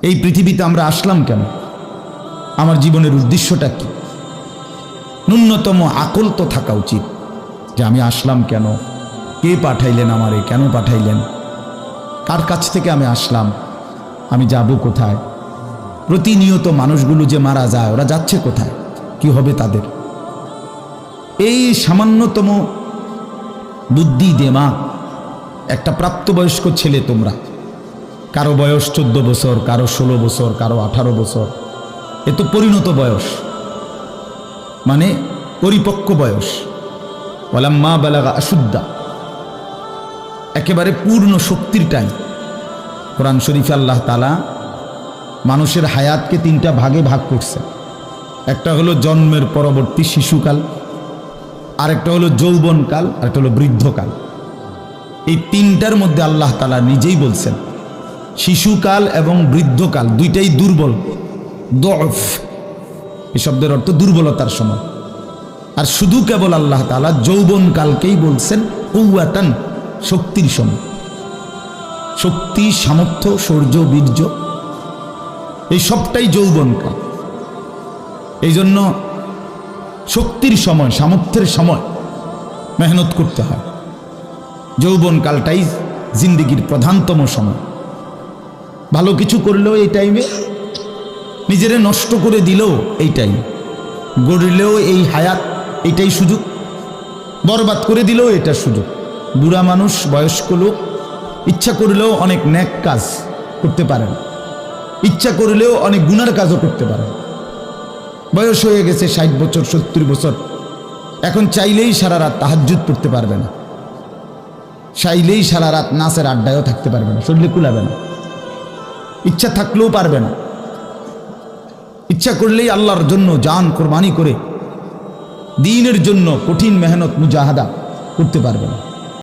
এই পৃথিবীতে আমরা আসলাম কেন? আমার জীবনের উদ্দেশ্যটা কি? ন্যূনতম আকল তো থাকা উচিত যে আমি আসলাম কেন, কে পাঠাইলেন আমারে, কেন পাঠাইলেন, কার কাছ থেকে আমি আসলাম, আমি যাব কোথায়। প্রতিনিয়ত মানুষগুলো যে মারা যায়, ওরা যাচ্ছে কোথায়, কি হবে তাদের? এই সামান্যতম বুদ্ধি দেমাগ একটা প্রাপ্তবয়স্ক ছেলে, তোমরা কারো বয়স 14 বছর, কারো 16 বছর, কারো 18 বছর, এ তো পরিণত বয়স, মানে পরিপক্ক বয়স। ওয়ালাম্মা বালাগা আশুদ্দা, একেবারে পূর্ণ শক্তির টাইম। কোরআন শরীফে আল্লাহ তাআলা মানুষের হায়াতকে 3টা ভাগে ভাগ করছে। একটা হলো জন্মের পরবর্তী শিশুকাল, আরেকটা হলো যৌবনকাল, আরেকটা হলো বৃদ্ধকাল। এই 3টার মধ্যে আল্লাহ তাআলা নিজেই বলছেন শিশুকাল এবং বৃদ্ধকাল দুইটাই দুর্বল, দফ, এই শব্দের অর্থ দুর্বলতার সময়। আর শুধু কেবল আল্লাহ তাআলা যৌবনকালকেই বলছেন কুওয়াতান, শক্তির সময়। শক্তি, সামর্থ্য, শৌর্য, বীর্য, এই সবটাই যৌবনকাল। এই জন্য শক্তির সময়, সামর্থ্যের সময় মেহনত করতে হয়। যৌবনকালটাই জিন্দেগির প্রধানতম সময়। ভালো কিছু করলেও এই টাইমে, নিজেরে নষ্ট করে দিলেও এই টাইম, গড়লেও এই হায়াত, এইটাই সুযোগ, বরবাদ করে দিলেও এটা সুযোগ। বুড়া মানুষ, বয়স্ক লোক ইচ্ছা করলেও অনেক নেক কাজ করতে পারেন, ইচ্ছা করলেও অনেক গুনার কাজও করতে পারেন। বয়স হয়ে গেছে 60 বছর, 70 বছর, এখন চাইলেই সারা রাত তাহাজ্জুদ পড়তে পারবে না, চাইলেই সারা রাত নাচের আড্ডায়ও থাকতে পারবে না, শরীরে কুলাবে না, ইচ্ছা থাকলেও পারবে না। ইচ্ছা করলেই আল্লাহর জন্য জান কোরবানি করে দ্বীনের জন্য কঠিন মেহনত মুজাহাদা করতে পারবে না।